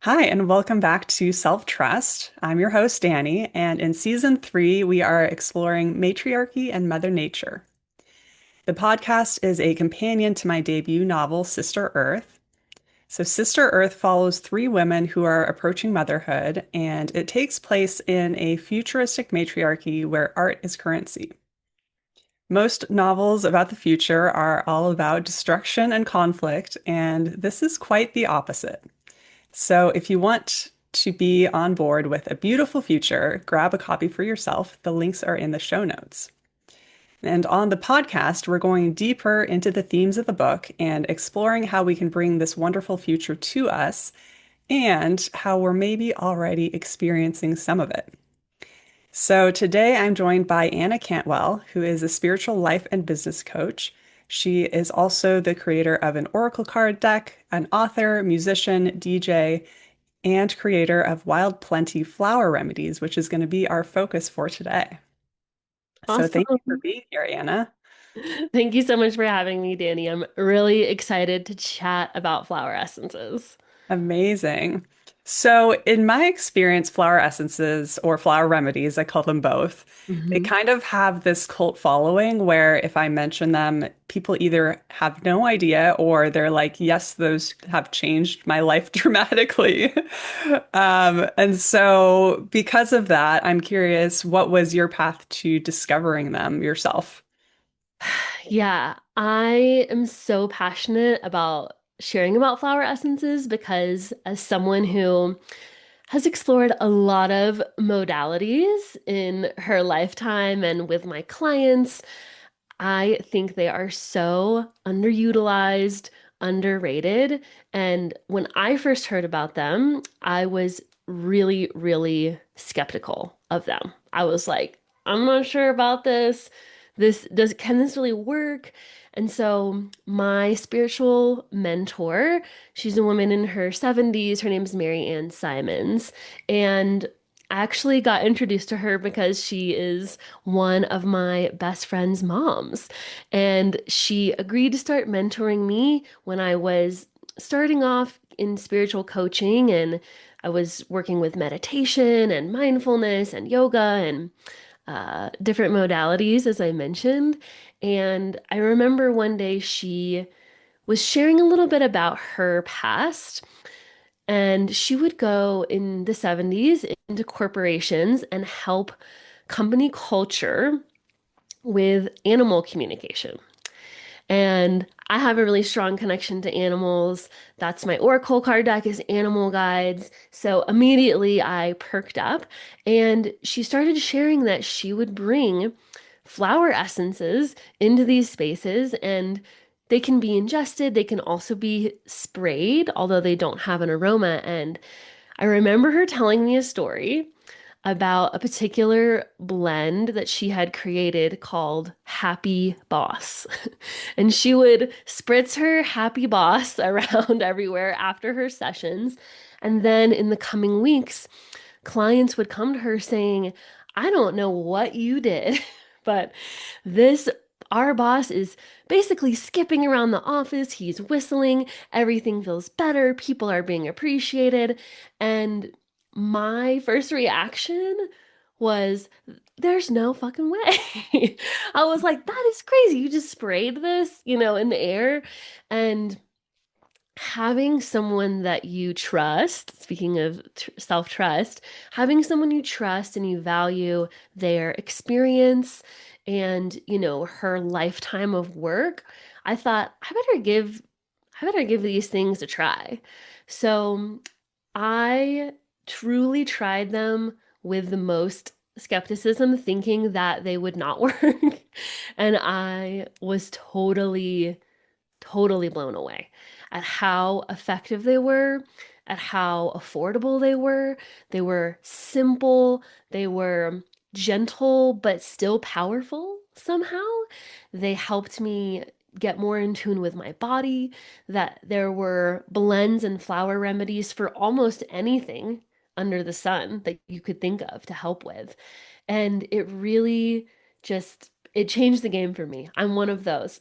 Hi, and welcome back to Self Trust. I'm your host, Danny, and in season three, we are exploring matriarchy and Mother Nature. The podcast is a companion to my debut novel, Sister Earth. So, Sister Earth follows three women who are approaching motherhood, and it takes place in a futuristic matriarchy where art is currency. Most novels about the future are all about destruction and conflict, and this is quite the opposite. So, if you want to be on board with a beautiful future, grab a copy for yourself. The links are in the show notes. And on the podcast, we're going deeper into the themes of the book and exploring how we can bring this wonderful future to us and how we're maybe already experiencing some of it. So, today I'm joined by Anna Cantwell, who is a spiritual life and business coach. She is also the creator of an oracle card deck, an author, musician, DJ, and creator of Wild Plenty Flower Remedies, which is going to be our focus for today. So thank you for Awesome. being here, Anna. Thank you so much for having me, Danny. I'm really excited to chat about flower essences. Amazing. So, in my experience, flower essences or flower remedies, I call them both, they hmm kind of have this cult following where if I mention them, people either have no idea or they're like, yes, those have changed my life dramatically. And so, because of that, I'm curious, what was your path to discovering them yourself? Yeah, I am so passionate about sharing about flower essences because as someone who has explored a lot of modalities in her lifetime and with my clients, I think they are so underutilized, underrated. And when I first heard about them, I was really, really skeptical of them. I was like, I'm not sure about this. Can this really work? And so my spiritual mentor, she's a woman in her 70s. Her name's Mary Ann Simons. And I actually got introduced to her because she is one of my best friend's moms. And she agreed to start mentoring me when I was starting off in spiritual coaching, and I was working with meditation and mindfulness and yoga and different modalities, as I mentioned. And I remember one day she was sharing a little bit about her past. And she would go in the 70s into corporations and help company culture with animal communication. And I have a really strong connection to animals. That's my Oracle card deck is animal guides. So immediately I perked up and she started sharing that she would bring flower essences into these spaces and they can be ingested, they can also be sprayed, although they don't have an aroma. And I remember her telling me a story about a particular blend that she had created called Happy Boss. And she would spritz her Happy Boss around everywhere after her sessions. And then in the coming weeks, clients would come to her saying, I don't know what you did, but this our boss is basically skipping around the office. He's whistling. Everything feels better. People are being appreciated. And my first reaction was, there's no fucking way. I was like, that is crazy. You just sprayed this, in the air. And having someone that you trust, speaking of self-trust, having someone you trust and you value their experience and, her lifetime of work, I thought I better give these things a try. So I truly tried them with the most skepticism, thinking that they would not work. And I was totally blown away at how effective they were, at how affordable they were. They were simple, they were gentle, but still powerful somehow. They helped me get more in tune with my body, that there were blends and flower remedies for almost anything under the sun that you could think of to help with. And it really just it changed the game for me. I'm one of those.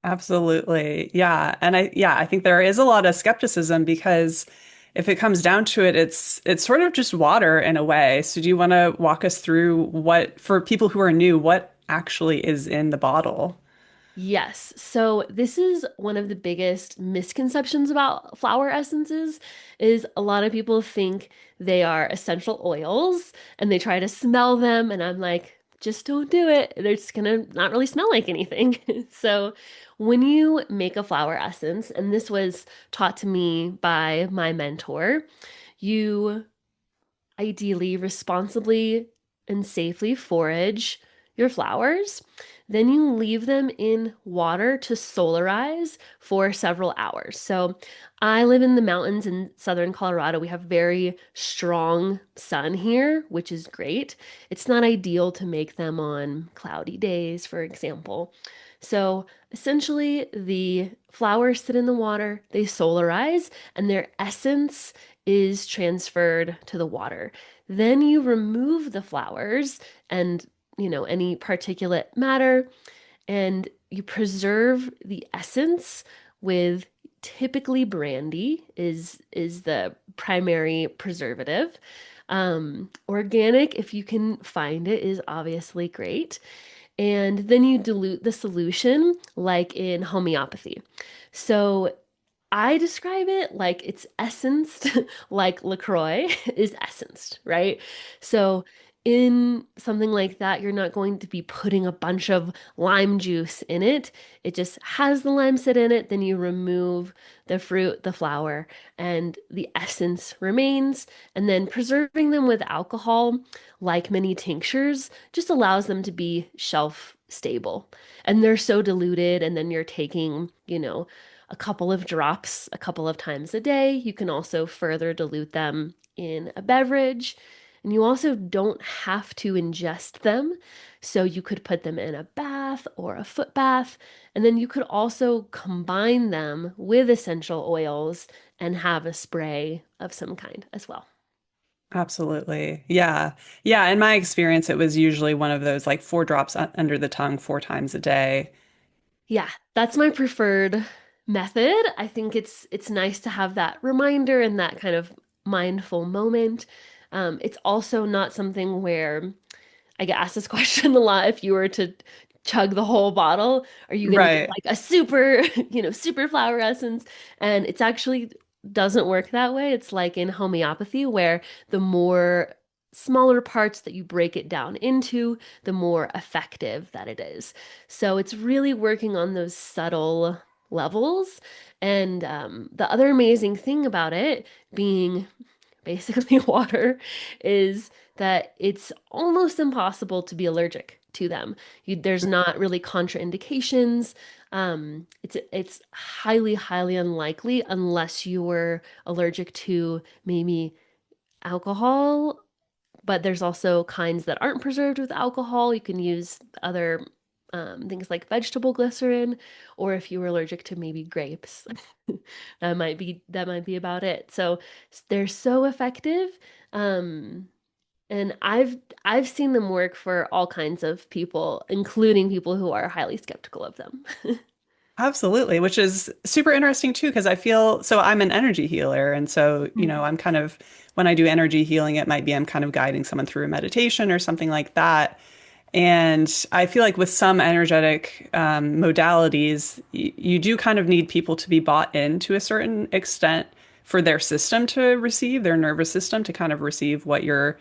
Absolutely. Yeah. And I think there is a lot of skepticism because if it comes down to it, it's sort of just water in a way. So do you want to walk us through what, for people who are new, what actually is in the bottle? Yes. So this is one of the biggest misconceptions about flower essences is a lot of people think they are essential oils and they try to smell them and I'm like, just don't do it. They're just gonna not really smell like anything. So when you make a flower essence, and this was taught to me by my mentor, you ideally responsibly and safely forage your flowers. Then you leave them in water to solarize for several hours. So I live in the mountains in southern Colorado. We have very strong sun here, which is great. It's not ideal to make them on cloudy days, for example. So essentially, the flowers sit in the water, they solarize, and their essence is transferred to the water. Then you remove the flowers and, any particulate matter, and you preserve the essence with typically brandy is the primary preservative. Organic, if you can find it, is obviously great. And then you dilute the solution like in homeopathy. So I describe it like it's essenced, like LaCroix is essenced, right? So, in something like that, you're not going to be putting a bunch of lime juice in it. It just has the lime sit in it. Then you remove the fruit, the flower, and the essence remains. And then preserving them with alcohol, like many tinctures, just allows them to be shelf stable. And they're so diluted, and then you're taking, a couple of drops a couple of times a day. You can also further dilute them in a beverage. And you also don't have to ingest them. So you could put them in a bath or a foot bath. And then you could also combine them with essential oils and have a spray of some kind as well. Absolutely. Yeah. Yeah. In my experience, it was usually one of those like four drops under the tongue 4 times a day. Yeah, that's my preferred method. I think it's nice to have that reminder and that kind of mindful moment. It's also not something where I get asked this question a lot. If you were to chug the whole bottle, are you going to get Right. like a super, super flower essence? And it's actually doesn't work that way. It's like in homeopathy, where the more smaller parts that you break it down into, the more effective that it is. So it's really working on those subtle levels. And the other amazing thing about it being basically water, is that it's almost impossible to be allergic to them. There's not really contraindications. It's highly, highly unlikely unless you're allergic to maybe alcohol, but there's also kinds that aren't preserved with alcohol. You can use other things like vegetable glycerin, or if you were allergic to maybe grapes, that might be about it. So they're so effective, um, and I've seen them work for all kinds of people, including people who are highly skeptical of them. Absolutely, which is super interesting too, because I feel so I'm an energy healer. And so, Mhm. I'm kind of, when I do energy healing, it might be I'm kind of guiding someone through a meditation or something like that. And I feel like with some energetic modalities, you do kind of need people to be bought in to a certain extent for their system to receive, their nervous system to kind of receive what you're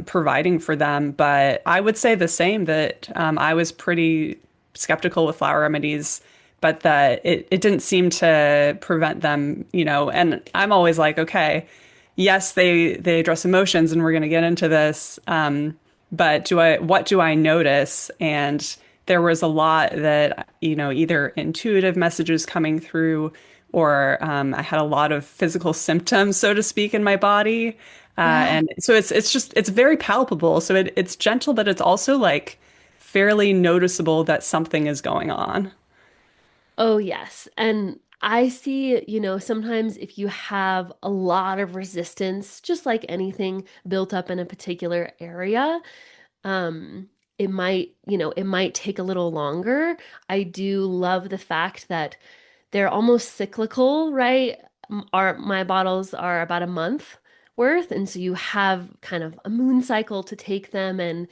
providing for them. But I would say the same that I was pretty skeptical with flower remedies, but that it didn't seem to prevent them, and I'm always like, okay, yes, they address emotions and we're going to get into this. But what do I notice? And there was a lot that, either intuitive messages coming through or I had a lot of physical symptoms, so to speak, in my body. Yeah. And so it's very palpable. So it's gentle, but it's also like fairly noticeable that something is going on. Oh, yes. And I see, sometimes if you have a lot of resistance, just like anything built up in a particular area, um, it might take a little longer. I do love the fact that they're almost cyclical, right? Our my bottles are about a month worth, and so you have kind of a moon cycle to take them and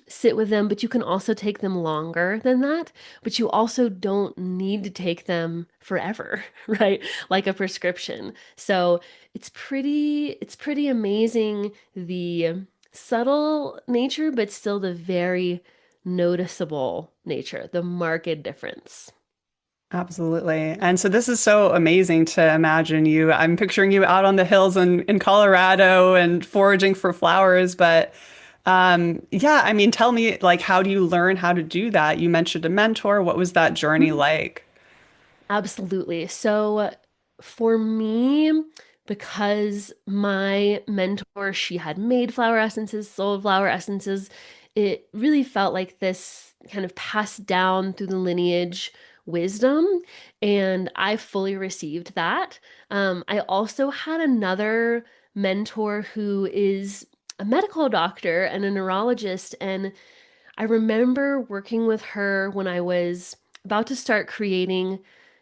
sit with them, but you can also take them longer than that. But you also don't need to take them forever, right? Like a prescription. So it's pretty amazing the subtle nature, but still the very noticeable nature, the marked difference. Absolutely. And so this is so amazing to imagine you. I'm picturing you out on the hills in Colorado and foraging for flowers. But yeah, I mean, tell me, like, how do you learn how to do that? You mentioned a mentor. What was that journey like? Absolutely. So for me, because my mentor, she had made flower essences, sold flower essences, it really felt like this kind of passed down through the lineage wisdom, and I fully received that. I also had another mentor who is a medical doctor and a neurologist, and I remember working with her when I was about to start creating,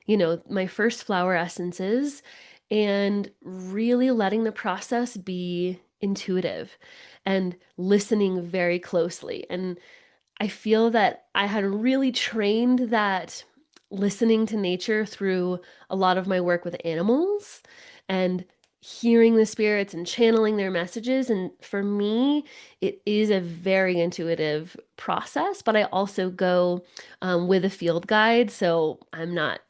my first flower essences and really letting the process be intuitive and listening very closely. And I feel that I had really trained that listening to nature through a lot of my work with animals and hearing the spirits and channeling their messages. And for me, it is a very intuitive process, but I also go with a field guide. So I'm not,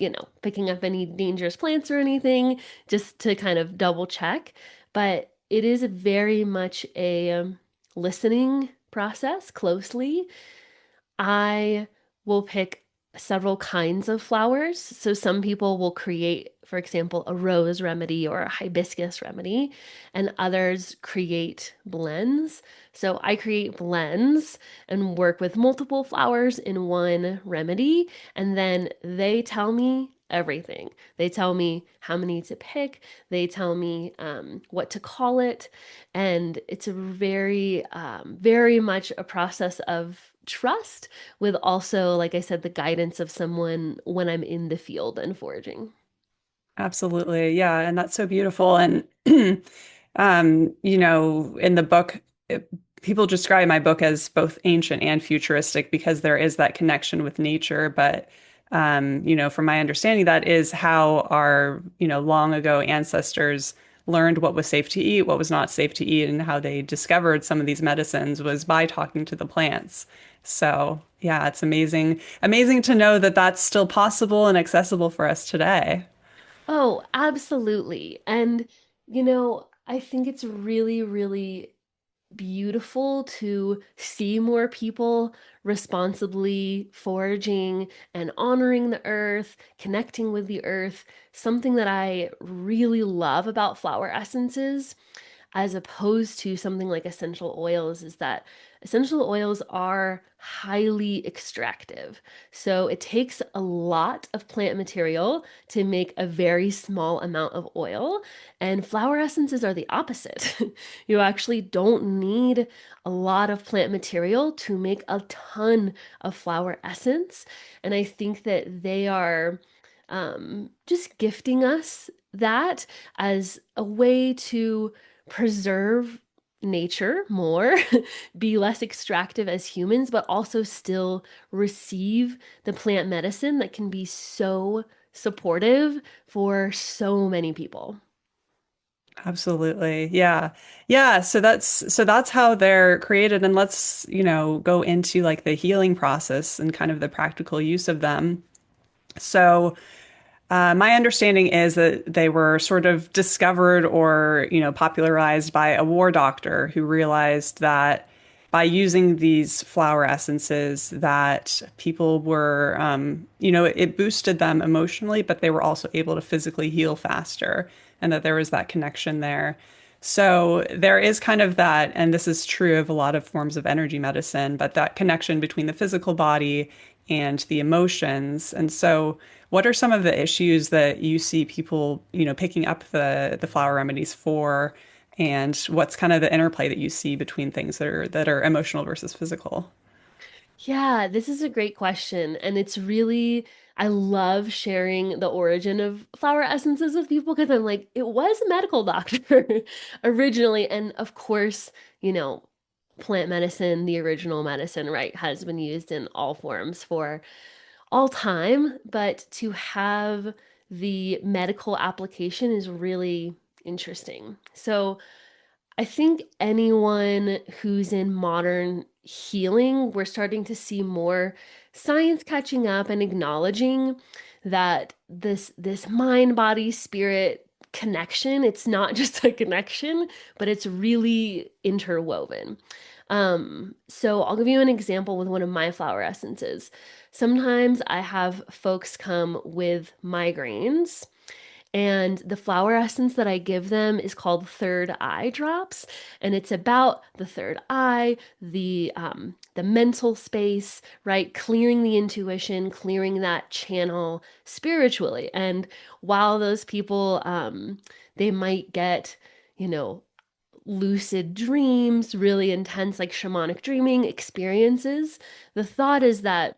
picking up any dangerous plants or anything, just to kind of double check. But it is very much a listening process closely. I will pick several kinds of flowers. So some people will create, for example, a rose remedy or a hibiscus remedy, and others create blends. So I create blends and work with multiple flowers in one remedy, and then they tell me everything. They tell me how many to pick, they tell me what to call it, and it's a very much a process of trust with also, like I said, the guidance of someone when I'm in the field and foraging. Absolutely. Yeah. And that's so beautiful. And, in the book, people describe my book as both ancient and futuristic because there is that connection with nature. But, from my understanding, that is how our, long ago ancestors learned what was safe to eat, what was not safe to eat, and how they discovered some of these medicines was by talking to the plants. So, yeah, it's amazing to know that that's still possible and accessible for us today. Oh, absolutely. And, I think it's really, really beautiful to see more people responsibly foraging and honoring the earth, connecting with the earth. Something that I really love about flower essences as opposed to something like essential oils is that essential oils are highly extractive. So it takes a lot of plant material to make a very small amount of oil, and flower essences are the opposite. You actually don't need a lot of plant material to make a ton of flower essence, and I think that they are just gifting us that as a way to preserve nature more, be less extractive as humans, but also still receive the plant medicine that can be so supportive for so many people. Absolutely. Yeah. Yeah, so that's how they're created, and let's, go into like the healing process and kind of the practical use of them. So, my understanding is that they were sort of discovered or, popularized by a war doctor who realized that by using these flower essences that people were, it boosted them emotionally, but they were also able to physically heal faster and that there was that connection there. So there is kind of that, and this is true of a lot of forms of energy medicine, but that connection between the physical body and the emotions. And so what are some of the issues that you see people, picking up the flower remedies for, and what's kind of the interplay that you see between things that are emotional versus physical? Yeah, this is a great question. And it's really, I love sharing the origin of flower essences with people because I'm like, it was a medical doctor originally. And of course, you know, plant medicine, the original medicine, right, has been used in all forms for all time. But to have the medical application is really interesting. So, I think anyone who's in modern healing, we're starting to see more science catching up and acknowledging that this mind body spirit connection, it's not just a connection, but it's really interwoven. So I'll give you an example with one of my flower essences. Sometimes I have folks come with migraines, and the flower essence that I give them is called Third Eye Drops, and it's about the third eye, the mental space, right? Clearing the intuition, clearing that channel spiritually. And while those people, they might get, you know, lucid dreams, really intense, like shamanic dreaming experiences, the thought is that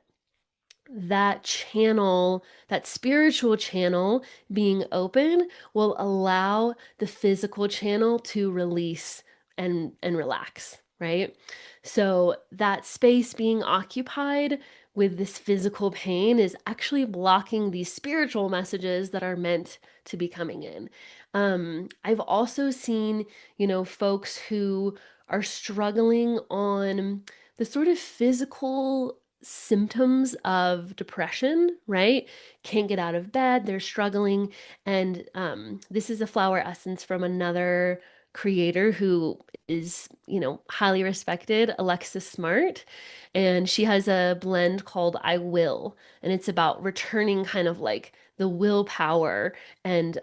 that channel, that spiritual channel being open will allow the physical channel to release and relax, right? So that space being occupied with this physical pain is actually blocking these spiritual messages that are meant to be coming in. I've also seen, folks who are struggling on the sort of physical symptoms of depression, right? Can't get out of bed, they're struggling. And this is a flower essence from another creator who is, highly respected, Alexis Smart. And she has a blend called I Will. And it's about returning kind of like the willpower and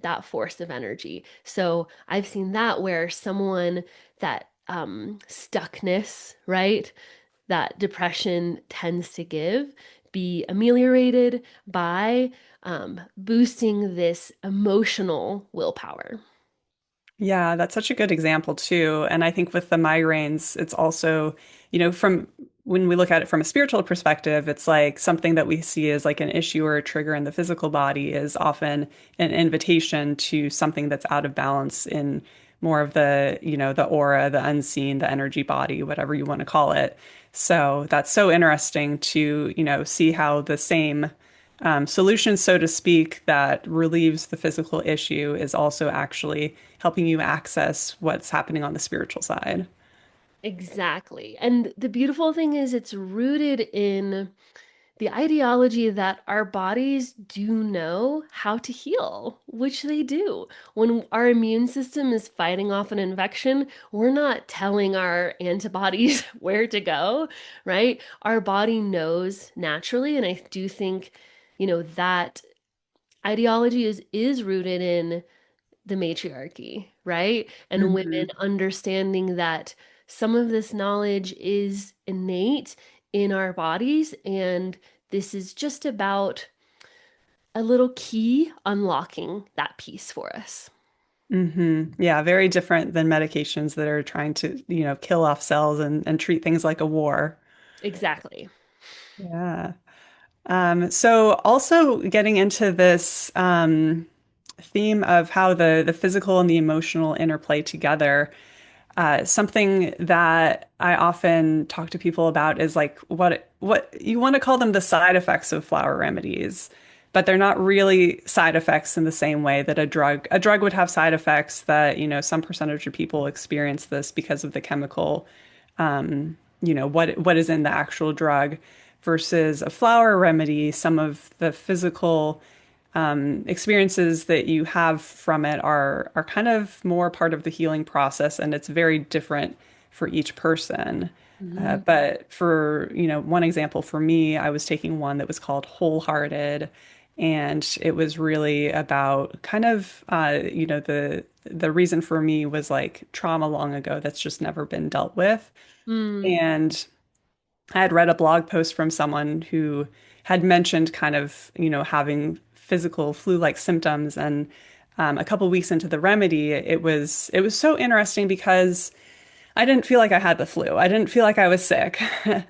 that force of energy. So I've seen that where someone that stuckness, right? That depression tends to give be ameliorated by boosting this emotional willpower. Yeah, that's such a good example too. And I think with the migraines, it's also, from when we look at it from a spiritual perspective, it's like something that we see as like an issue or a trigger in the physical body is often an invitation to something that's out of balance in more of the, the aura, the unseen, the energy body, whatever you want to call it. So that's so interesting to, see how the same solution, so to speak, that relieves the physical issue is also actually helping you access what's happening on the spiritual side. Exactly. And the beautiful thing is, it's rooted in the ideology that our bodies do know how to heal, which they do. When our immune system is fighting off an infection, we're not telling our antibodies where to go, right? Our body knows naturally. And I do think, that ideology is rooted in the matriarchy, right? And women Hmm. understanding that some of this knowledge is innate in our bodies, and this is just about a little key unlocking that piece for us. Yeah, very different than medications that are trying to, kill off cells and treat things like a war. Exactly. Yeah. So also getting into this theme of how the physical and the emotional interplay together. Something that I often talk to people about is like what you want to call them the side effects of flower remedies, but they're not really side effects in the same way that a drug would have side effects that, some percentage of people experience this because of the chemical, what is in the actual drug versus a flower remedy, some of the physical experiences that you have from it are kind of more part of the healing process, and it's very different for each person. Hmm. But for, one example for me, I was taking one that was called Wholehearted, and it was really about kind of, the reason for me was like trauma long ago that's just never been dealt with. Mm. And I had read a blog post from someone who had mentioned kind of, having physical flu-like symptoms. And a couple weeks into the remedy, it was so interesting because I didn't feel like I had the flu. I didn't feel like I was sick.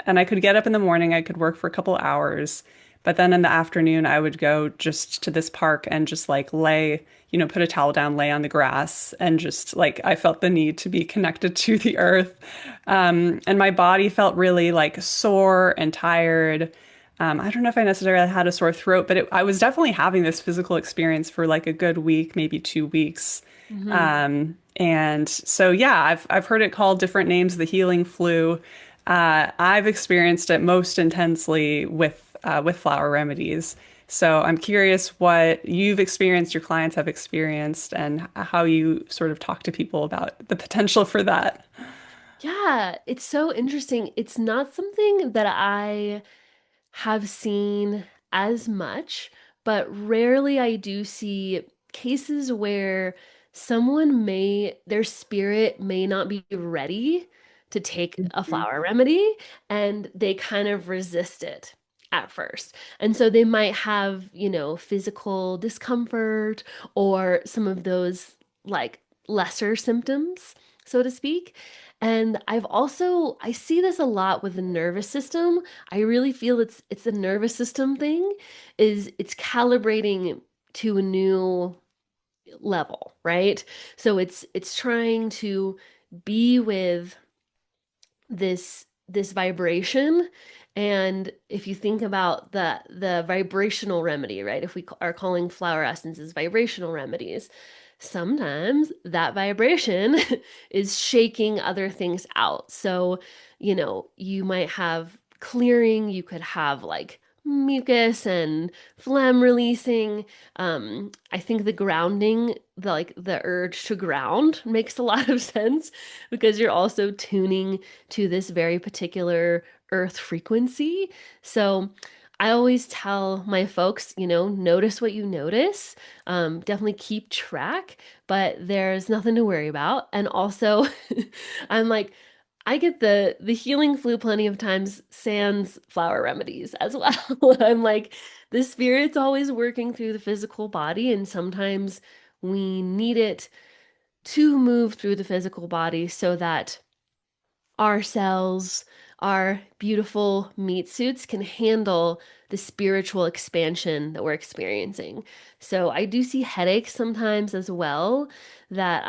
And I could get up in the morning, I could work for a couple hours, but then in the afternoon I would go just to this park and just like lay, put a towel down, lay on the grass, and just like I felt the need to be connected to the earth. And my body felt really like sore and tired. I don't know if I necessarily had a sore throat, but I was definitely having this physical experience for like a good week, maybe 2 weeks. Hmm. And so, yeah, I've heard it called different names, the healing flu. I've experienced it most intensely with flower remedies. So I'm curious what you've experienced, your clients have experienced, and how you sort of talk to people about the potential for that. Yeah, it's so interesting. It's not something that I have seen as much, but rarely I do see cases where their spirit may not be ready to take a Mhm. flower remedy and they kind of resist it at first. And so they might have, physical discomfort or some of those like lesser symptoms, so to speak. And I see this a lot with the nervous system. I really feel it's a nervous system thing, is it's calibrating to a new level, right? So it's trying to be with this vibration. And if you think about the vibrational remedy, right? If we are calling flower essences vibrational remedies, sometimes that vibration is shaking other things out. So, you might have clearing, you could have like mucus and phlegm releasing. I think the grounding, the urge to ground makes a lot of sense because you're also tuning to this very particular earth frequency. So I always tell my folks, notice what you notice. Definitely keep track, but there's nothing to worry about. And also, I'm like, I get the healing flu plenty of times, sans flower remedies as well. I'm like, the spirit's always working through the physical body, and sometimes we need it to move through the physical body so that our cells, our beautiful meat suits can handle the spiritual expansion that we're experiencing. So I do see headaches sometimes as well, that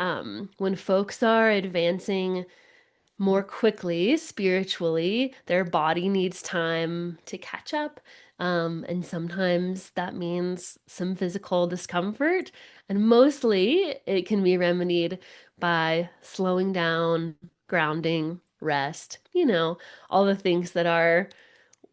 when folks are advancing more quickly spiritually, their body needs time to catch up. And sometimes that means some physical discomfort. And mostly it can be remedied by slowing down, grounding, rest, all the things that our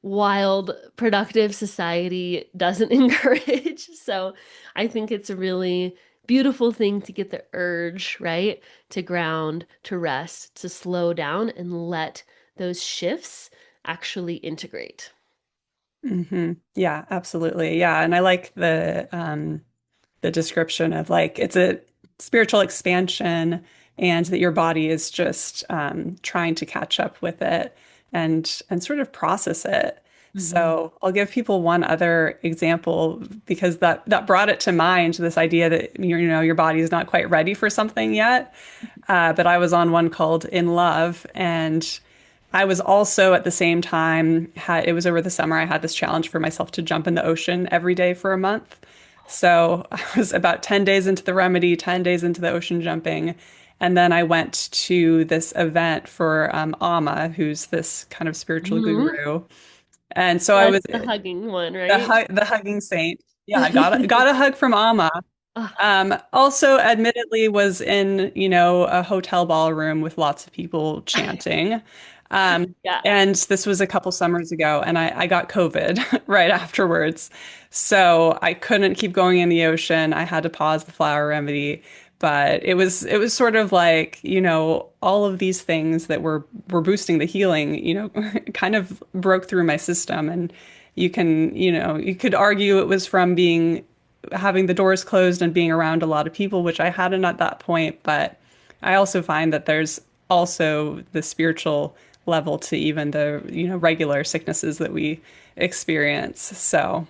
wild, productive society doesn't encourage. So I think it's a really beautiful thing to get the urge, right? To ground, to rest, to slow down and let those shifts actually integrate. Yeah, absolutely. Yeah, and I like the description of like it's a spiritual expansion and that your body is just trying to catch up with it and sort of process it. Hmm. So I'll give people one other example because that brought it to mind, this idea that your body is not quite ready for something yet. But I was on one called In Love, and I was also at the same time it was over the summer. I had this challenge for myself to jump in the ocean every day for a month. So I was about 10 days into the remedy, 10 days into the ocean jumping. And then I went to this event for Amma, who's this kind of spiritual Hmm. guru. And so I That's was the hugging one, the right? the hugging saint. Yeah, I got a hug from Amma. Ah, Also, admittedly, was in, a hotel ballroom with lots of people chanting. Um, yeah. and this was a couple summers ago, and I got COVID right afterwards. So I couldn't keep going in the ocean. I had to pause the flower remedy. But it was sort of like, all of these things that were boosting the healing, kind of broke through my system. And you could argue it was from being having the doors closed and being around a lot of people, which I hadn't at that point. But I also find that there's also the spiritual level to even the, regular sicknesses that we experience. So,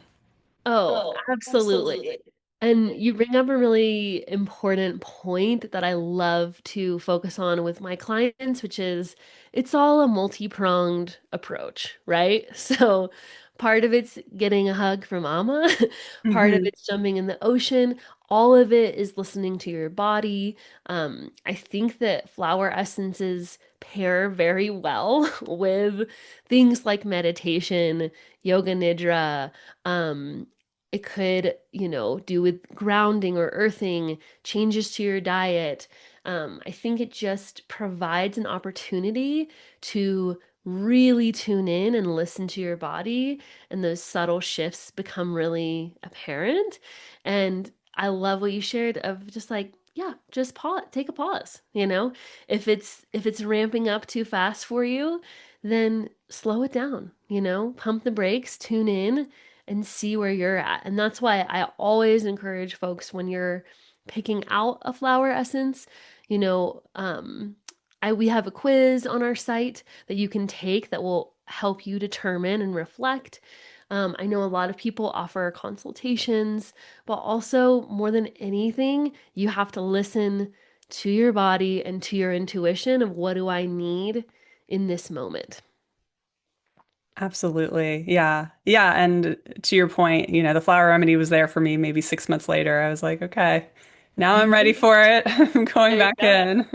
Oh, absolutely. And you bring up a really important point that I love to focus on with my clients, which is it's all a multi-pronged approach, right? So part of it's getting a hug from mama, part of Hmm. it's jumping in the ocean, all of it is listening to your body. I think that flower essences pair very well with things like meditation, yoga nidra, um, it could, do with grounding or earthing, changes to your diet. I think it just provides an opportunity to really tune in and listen to your body, and those subtle shifts become really apparent. And I love what you shared of just like, yeah, just pause, take a pause, If it's ramping up too fast for you, then slow it down, pump the brakes, tune in and see where you're at. And that's why I always encourage folks when you're picking out a flower essence, you know, um, we have a quiz on our site that you can take that will help you determine and reflect. I know a lot of people offer consultations, but also more than anything, you have to listen to your body and to your intuition of what do I need in this moment. Absolutely. Yeah. Yeah. And to your point, the flower remedy was there for me maybe 6 months later. I was like, okay, now I'm ready for it. I'm going There you back go. in.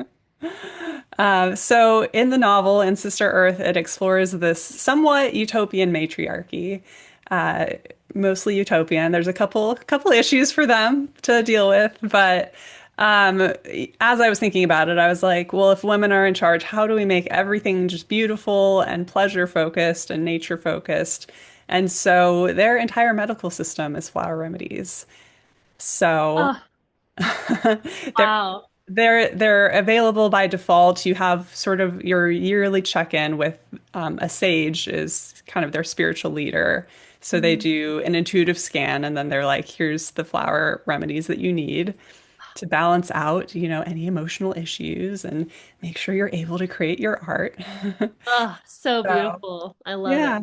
So in the novel, in Sister Earth, it explores this somewhat utopian matriarchy, uh, mostly utopian. There's a couple issues for them to deal with, but um, as I was thinking about it, I was like, well, if women are in charge, how do we make everything just beautiful and pleasure focused and nature focused? And so their entire medical system is flower remedies. So Oh, they're wow. they're available by default. You have sort of your yearly check-in with a sage is kind of their spiritual leader. So they Mhm. do an intuitive scan, and then they're like, here's the flower remedies that you need to balance out, any emotional issues and make sure you're able to create your art. Oh, so So, beautiful. I love it. yeah.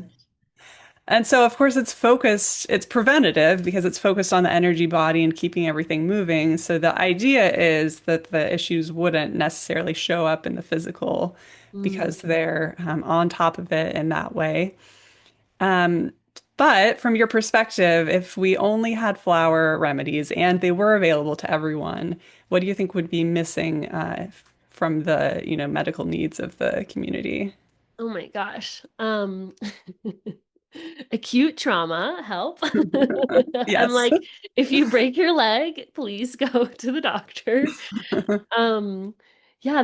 And so, of course, it's preventative because it's focused on the energy body and keeping everything moving. So the idea is that the issues wouldn't necessarily show up in the physical Mm. because they're on top of it in that way. Um, but from your perspective, if we only had flower remedies and they were available to everyone, what do you think would be missing from the, medical needs of the community? Oh my gosh. Acute trauma, help. I'm Yes. like, if you break your leg, please go to the doctor. Um, yeah,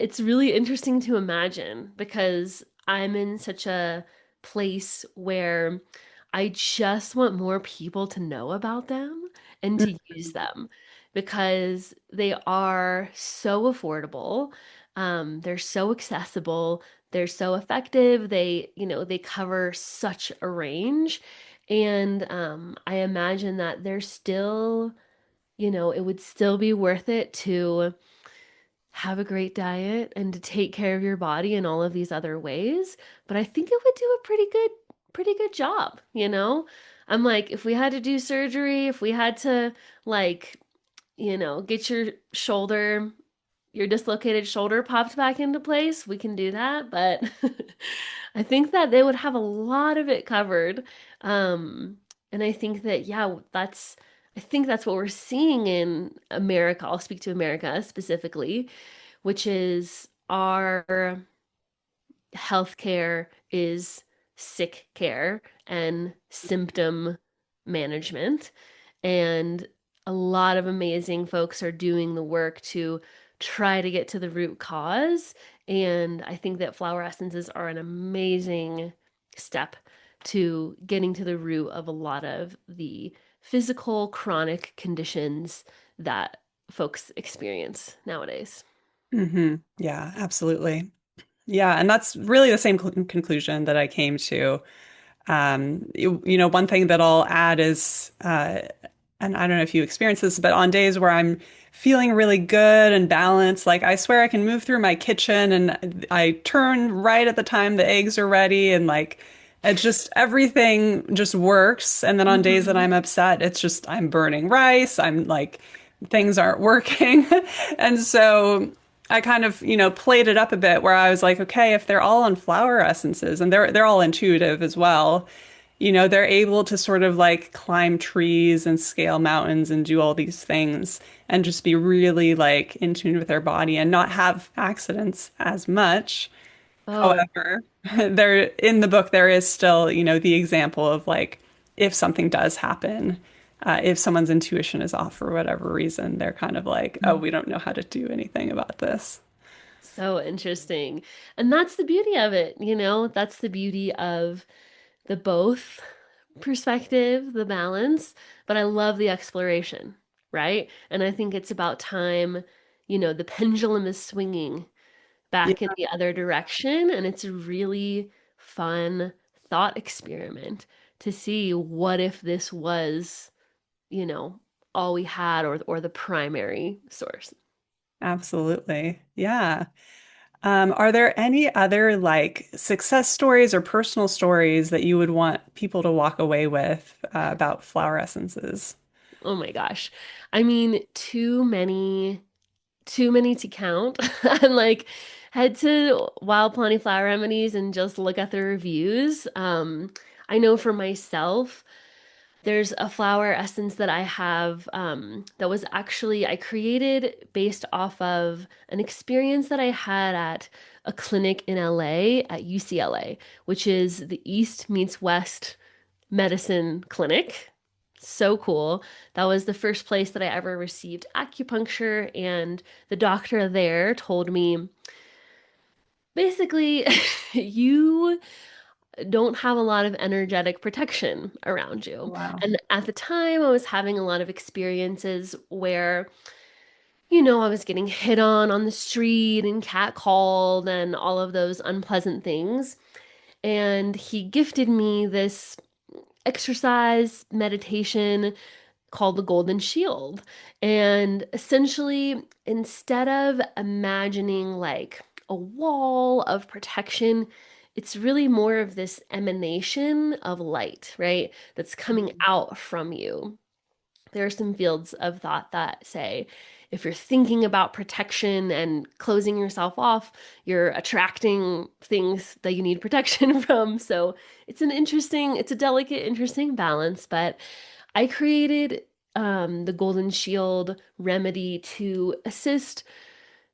it's really interesting to imagine because I'm in such a place where I just want more people to know about them and to use them because they are so affordable. They're so accessible. They're so effective. They cover such a range. And I imagine that they're still, it would still be worth it to have a great diet and to take care of your body in all of these other ways, but I think it would do a pretty good job. I'm like, if we had to do surgery, if we had to like, get your dislocated shoulder popped back into place, we can do that, but I think that they would have a lot of it covered. Um, and I think that, yeah, I think that's what we're seeing in America. I'll speak to America specifically, which is our healthcare is sick care and symptom management. And a lot of amazing folks are doing the work to try to get to the root cause. And I think that flower essences are an amazing step to getting to the root of a lot of the physical chronic conditions that folks experience nowadays. Yeah, absolutely. Yeah, and that's really the same conclusion that I came to. One thing that I'll add is, and I don't know if you experience this, but on days where I'm feeling really good and balanced, like I swear I can move through my kitchen and I turn right at the time the eggs are ready and like It's just everything just works. And then on days that Mhm. I'm upset, it's just I'm burning rice. I'm like, things aren't working. And so I kind of, played it up a bit where I was like, okay, if they're all on flower essences and they're all intuitive as well, they're able to sort of like climb trees and scale mountains and do all these things and just be really like in tune with their body and not have accidents as much. Oh, However, there in the book there is still, the example of like if something does happen, if someone's intuition is off for whatever reason, they're kind of like, oh, we don't know how to do anything about this. so interesting. And that's the beauty of it, That's the beauty of the both perspective, the balance, but I love the exploration, right? And I think it's about time, the pendulum is swinging Yeah, back in the other direction, and it's a really fun thought experiment to see what if this was, you know, all we had or the primary source. absolutely. Yeah. Are there any other like success stories or personal stories that you would want people to walk away with about flower essences? Oh my gosh. I mean, too many to count. I'm like, head to Wild Plani Flower Remedies and just look at the reviews. I know for myself, there's a flower essence that I have that was actually I created based off of an experience that I had at a clinic in LA at UCLA, which is the East meets West medicine clinic. So cool. That was the first place that I ever received acupuncture, and the doctor there told me basically, you don't have a lot of energetic protection around you. Wow. And at the time, I was having a lot of experiences where, I was getting hit on the street and catcalled and all of those unpleasant things. And he gifted me this exercise meditation called the Golden Shield. And essentially, instead of imagining like a wall of protection, it's really more of this emanation of light, right? That's coming out from you. There are some fields of thought that say if you're thinking about protection and closing yourself off, you're attracting things that you need protection from. So it's a delicate, interesting balance, but I created the Golden Shield remedy to assist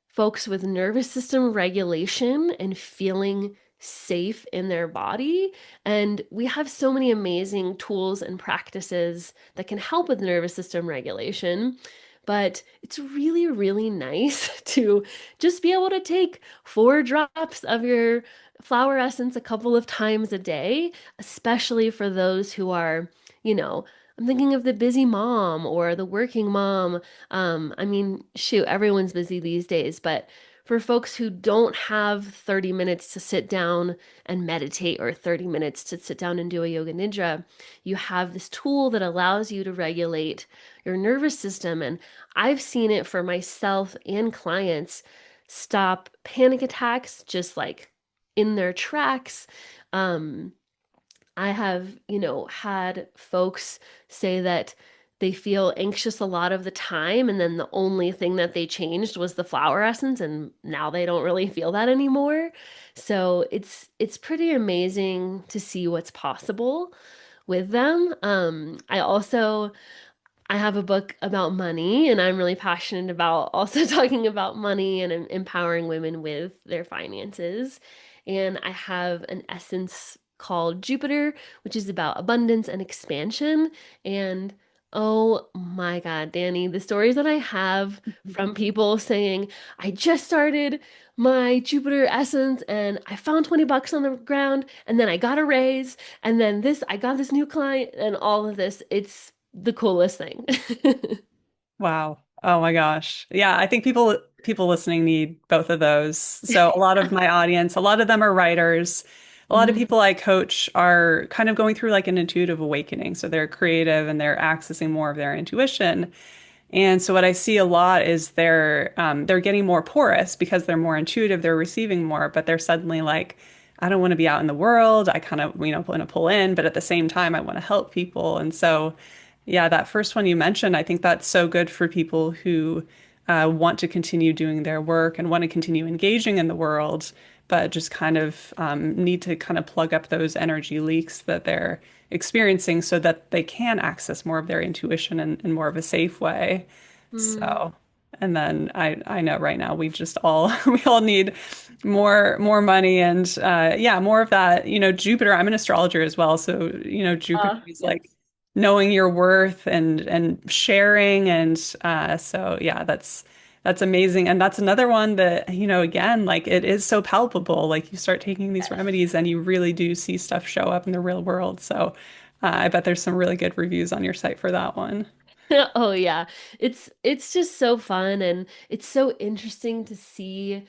folks with nervous system regulation and feeling safe in their body. And we have so many amazing tools and practices that can help with nervous system regulation. But it's really, really nice to just be able to take 4 drops of your flower essence a couple of times a day, especially for those who are, you know, I'm thinking of the busy mom or the working mom. I mean, shoot, everyone's busy these days, but for folks who don't have 30 minutes to sit down and meditate or 30 minutes to sit down and do a yoga nidra, you have this tool that allows you to regulate your nervous system. And I've seen it for myself and clients stop panic attacks just like in their tracks. Um, I have, had folks say that they feel anxious a lot of the time, and then the only thing that they changed was the flower essence, and now they don't really feel that anymore. So it's pretty amazing to see what's possible with them. I have a book about money, and I'm really passionate about also talking about money and empowering women with their finances. And I have an essence called Jupiter, which is about abundance and expansion. And oh my God, Danny, the stories that I have from people saying, I just started my Jupiter essence and I found 20 bucks on the ground, and then I got a raise, and then I got this new client, and all of this. It's the coolest thing. Wow. Oh my gosh. Yeah, I think people listening need both of those. So a lot of my audience, a lot of them are writers. A lot of Mhm. people I coach are kind of going through like an intuitive awakening. So they're creative and they're accessing more of their intuition. And so what I see a lot is they're getting more porous because they're more intuitive, they're receiving more, but they're suddenly like, I don't want to be out in the world. I kind of, want to pull in, but at the same time, I want to help people. And so, yeah, that first one you mentioned, I think that's so good for people who want to continue doing their work and want to continue engaging in the world, but just kind of need to kind of plug up those energy leaks that they're experiencing so that they can access more of their intuition in more of a safe way. Mm. So, and then I know right now we've just all we all need more money and yeah, more of that, Jupiter. I'm an astrologer as well, so Jupiter is like Yes. knowing your worth and sharing and so yeah, that's amazing. And that's another one that, again, like it is so palpable. Like you start taking these Yes. remedies and you really do see stuff show up in the real world. So I bet there's some really good reviews on your site for that one. Oh yeah. It's just so fun and it's so interesting to see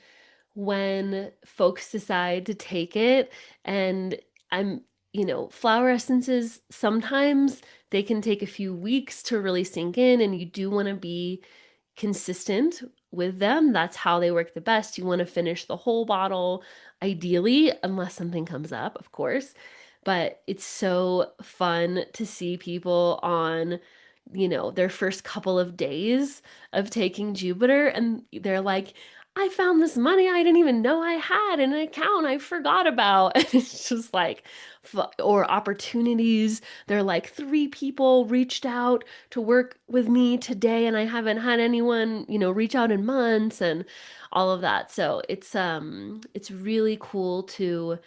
when folks decide to take it and I'm flower essences sometimes they can take a few weeks to really sink in and you do want to be consistent with them. That's how they work the best. You want to finish the whole bottle, ideally, unless something comes up, of course. But it's so fun to see people on, their first couple of days of taking Jupiter, and they're like, I found this money I didn't even know I had in an account I forgot about. And it's just like, or opportunities. They're like, three people reached out to work with me today and I haven't had anyone, reach out in months and all of that. So it's really cool to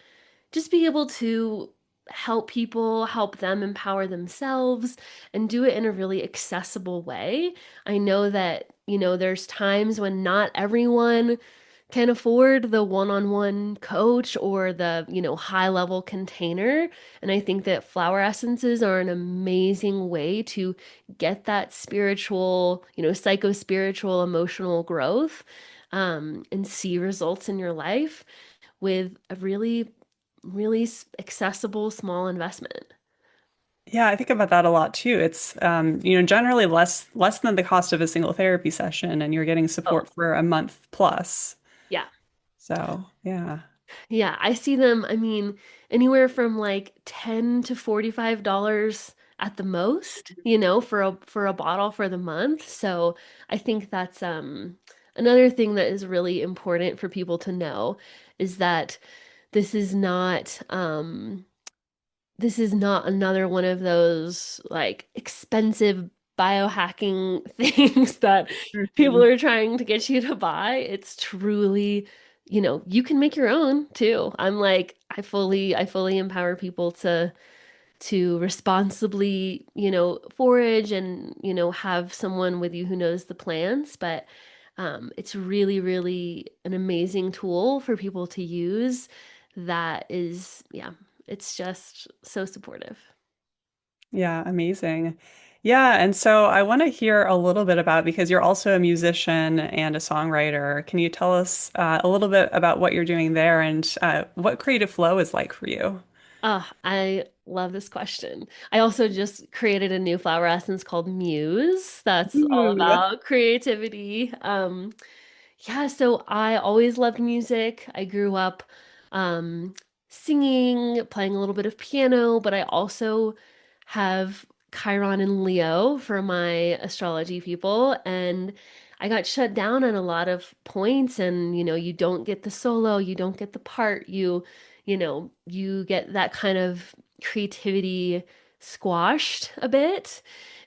just be able to help people, help them empower themselves and do it in a really accessible way. I know that, there's times when not everyone can afford the one-on-one coach or the, high level container. And I think that flower essences are an amazing way to get that spiritual, psycho-spiritual, emotional growth, and see results in your life with a really, really accessible small investment. Yeah, I think about that a lot too. It's generally less than the cost of a single therapy session and you're getting Oh, support for a month plus. yeah. So, yeah. Yeah, I see them, I mean, anywhere from like 10 to $45 at the most, for a bottle for the month. So, I think that's another thing that is really important for people to know is that this is not this is not another one of those like expensive biohacking things that people Mhm. are trying to get you to buy. It's truly, you can make your own too. I'm like, I fully empower people to responsibly, forage and, have someone with you who knows the plants, but it's really, really an amazing tool for people to use that is, yeah, it's just so supportive. Yeah, amazing. Yeah, and so I want to hear a little bit about because you're also a musician and a songwriter. Can you tell us a little bit about what you're doing there and what creative flow is like for you? I love this question. I also just created a new flower essence called Muse. That's all Ooh. about creativity. Yeah, so I always loved music. I grew up um, singing, playing a little bit of piano, but I also have Chiron and Leo for my astrology people. And I got shut down on a lot of points, and you don't get the solo, you don't get the part, you get that kind of creativity squashed a bit.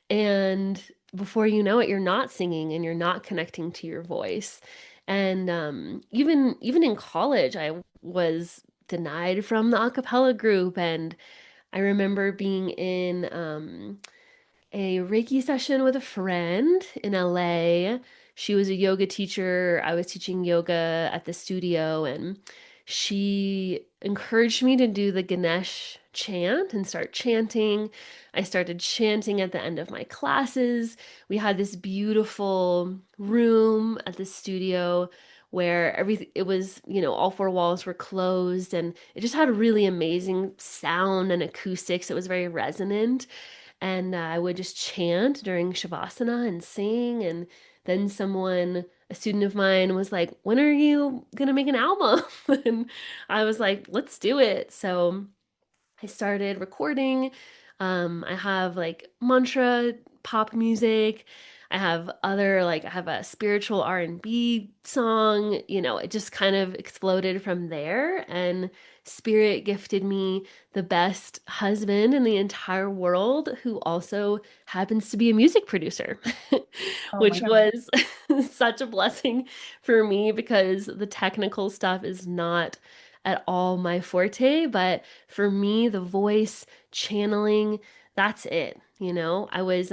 And before you know it, you're not singing and you're not connecting to your voice. And even in college, I was denied from the a cappella group. And I remember being in a Reiki session with a friend in LA. She was a yoga teacher. I was teaching yoga at the studio, and she encouraged me to do the Ganesh chant and start chanting. I started chanting at the end of my classes. We had this beautiful room at the studio where everything it was, all four walls were closed and it just had a really amazing sound and acoustics. It was very resonant and I would just chant during Shavasana and sing. And then someone a student of mine was like, "When are you gonna make an album?" And I was like, "Let's do it." So I started recording. I have like mantra pop music. I have other like I have a spiritual R&B song. It just kind of exploded from there, and Spirit gifted me the best husband in the entire world who also happens to be a music producer, Oh my which God. was such a blessing for me because the technical stuff is not at all my forte, but for me, the voice channeling, that's it. I was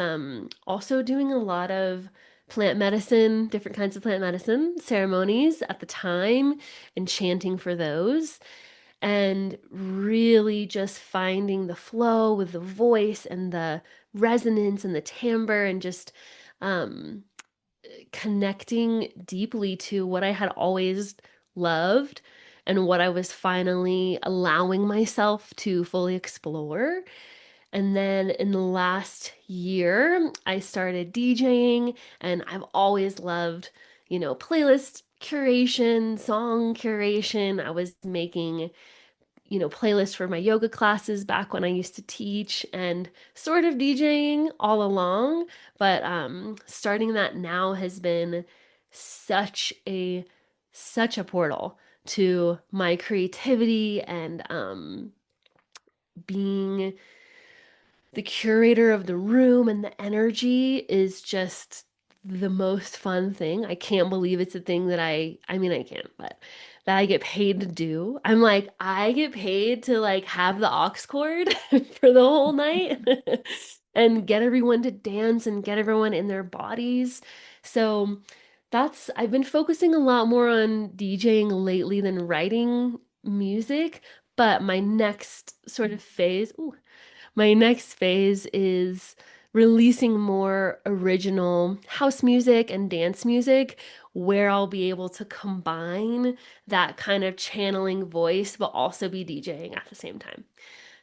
also doing a lot of plant medicine, different kinds of plant medicine ceremonies at the time and chanting for those and really just finding the flow with the voice and the resonance and the timbre and just um connecting deeply to what I had always loved and what I was finally allowing myself to fully explore. And then in the last year, I started DJing, and I've always loved, playlist curation, song curation. I was making playlists for my yoga classes back when I used to teach and sort of DJing all along. But starting that now has been such a such a portal to my creativity and being the curator of the room and the energy is just the most fun thing. I can't believe it's a thing that I mean I can't, but that I get paid to do. I'm like, I get paid to like have the aux cord for the whole night and get everyone to dance and get everyone in their bodies. So that's I've been focusing a lot more on DJing lately than writing music, but my next sort of phase, ooh, my next phase is releasing more original house music and dance music where I'll be able to combine that kind of channeling voice but also be DJing at the same time.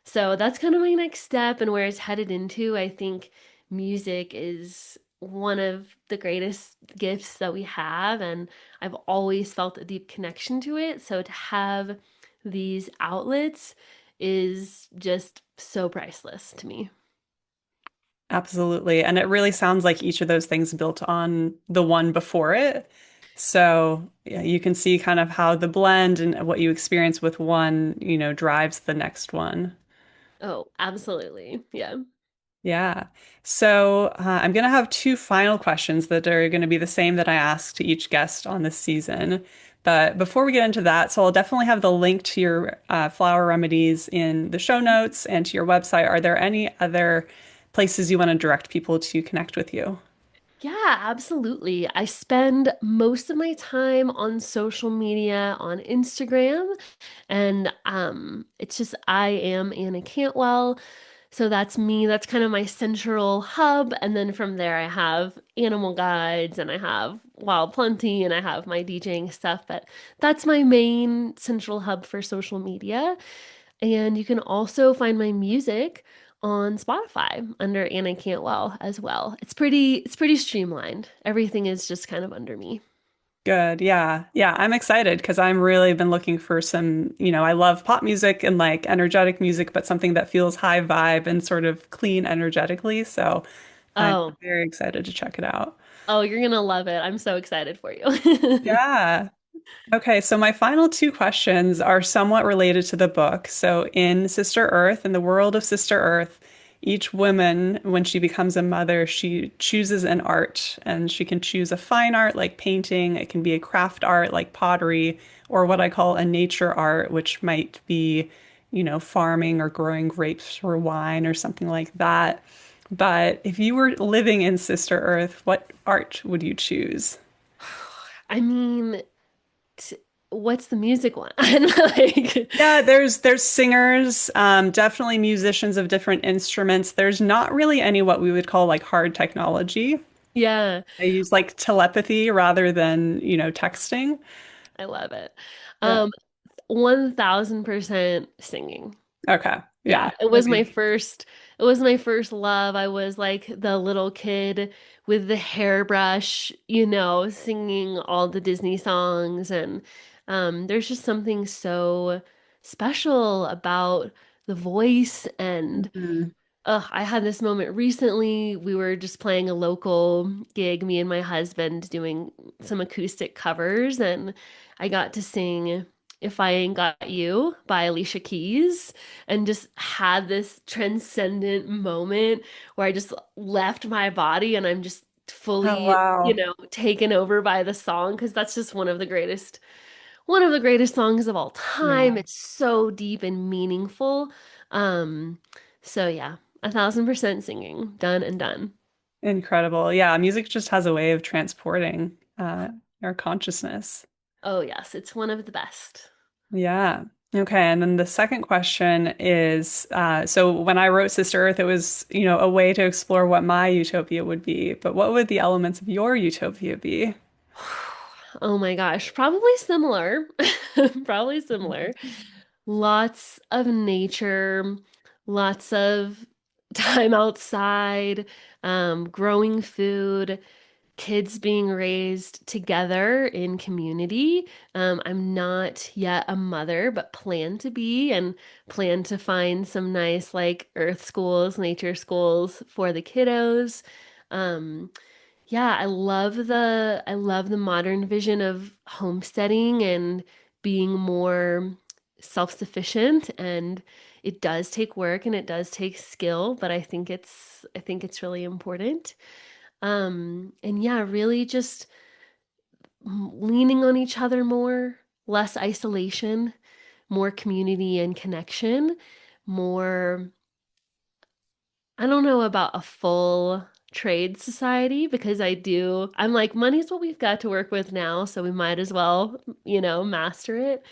So that's kind of my next step and where it's headed into. I think music is one of the greatest gifts that we have, and I've always felt a deep connection to it. So to have these outlets is just so priceless to me. Absolutely. And it really sounds like each of those things built on the one before it. So yeah, you can see kind of how the blend and what you experience with one, drives the next one. Oh, absolutely. Yeah. Yeah. So I'm going to have two final questions that are going to be the same that I asked to each guest on this season. But before we get into that, so I'll definitely have the link to your flower remedies in the show notes and to your website. Are there any other places you want to direct people to connect with you? Yeah, absolutely. I spend most of my time on social media on Instagram and it's just I am Anna Cantwell. So that's me. That's kind of my central hub. And then from there, I have animal guides and I have Wild Plenty and I have my DJing stuff. But that's my main central hub for social media. And you can also find my music on Spotify under Anna Cantwell as well. It's pretty streamlined. Everything is just kind of under me. Good. Yeah. Yeah. I'm excited because I'm really been looking for some, I love pop music and like energetic music, but something that feels high vibe and sort of clean energetically. So I'm Oh, very excited to check it out. oh, you're gonna love it. I'm so excited for you. Yeah. Okay, so my final two questions are somewhat related to the book. So, in Sister Earth, in the world of Sister Earth, each woman, when she becomes a mother, she chooses an art, and she can choose a fine art like painting, it can be a craft art like pottery, or what I call a nature art, which might be, farming or growing grapes for wine or something like that. But if you were living in Sister Earth, what art would you choose? I mean, t what's the music one? I'm like, Yeah, there's singers, definitely musicians of different instruments. There's not really any what we would call like hard technology. yeah, They use like telepathy rather than, texting. I love it. Yeah. Um, 1000% singing. Okay. Yeah, Yeah. Amazing. it was my first love. I was like the little kid with the hairbrush, singing all the Disney songs and there's just something so special about the voice and Mhm. I had this moment recently. We were just playing a local gig, me and my husband doing some acoustic covers, and I got to sing If I Ain't Got You by Alicia Keys and just had this transcendent moment where I just left my body and I'm just Oh, fully, wow. taken over by the song because that's just one of the greatest songs of all time. Yeah. It's so deep and meaningful. Um, so yeah, 1,000% singing, done and done. Incredible. Yeah, music just has a way of transporting our consciousness. Oh yes, it's one of the best. Yeah. Okay. And then the second question is, so when I wrote Sister Earth, it was, a way to explore what my utopia would be. But what would the elements of your utopia be? Oh my gosh, probably similar. Probably similar. Lots of nature, lots of time outside, growing food, kids being raised together in community. I'm not yet a mother, but plan to be and plan to find some nice like earth schools, nature schools for the kiddos. Um, yeah, I love the modern vision of homesteading and being more self-sufficient and it does take work and it does take skill, but I think it's really important. And yeah, really just leaning on each other more, less isolation, more community and connection, more, I don't know about a full trade society because I'm like, money's what we've got to work with now, so we might as well, master it.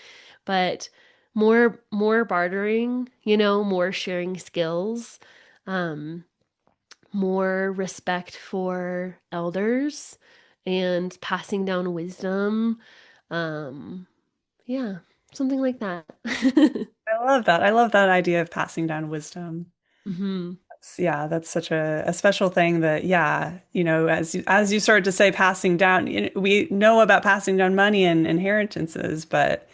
But more bartering, more sharing skills. Um, more respect for elders and passing down wisdom. Um, yeah, something like that. I love that. I love that idea of passing down wisdom. hmm Yeah, that's such a special thing that, yeah, as you started to say, passing down, we know about passing down money and inheritances, but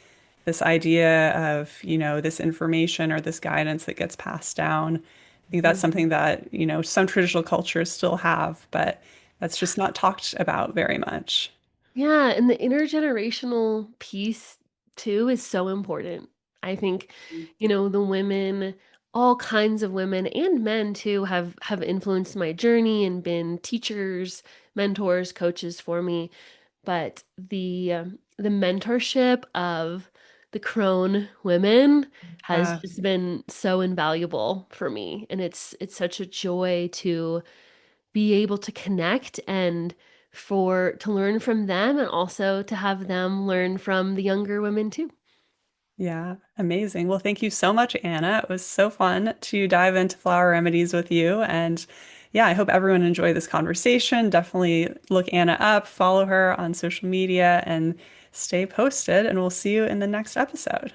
this idea of, this information or this guidance that gets passed down, I think that's something that, some traditional cultures still have, but that's just not talked about very much. Yeah, and the intergenerational piece too is so important. I think, the women, all kinds of women and men too have influenced my journey and been teachers, mentors, coaches for me. But the mentorship of the crone women has Uh, just been so invaluable for me, and it's such a joy to be able to connect and for to learn from them and also to have them learn from the younger women too. yeah, amazing. Well, thank you so much, Anna. It was so fun to dive into flower remedies with you. And yeah, I hope everyone enjoyed this conversation. Definitely look Anna up, follow her on social media, and stay posted. And we'll see you in the next episode.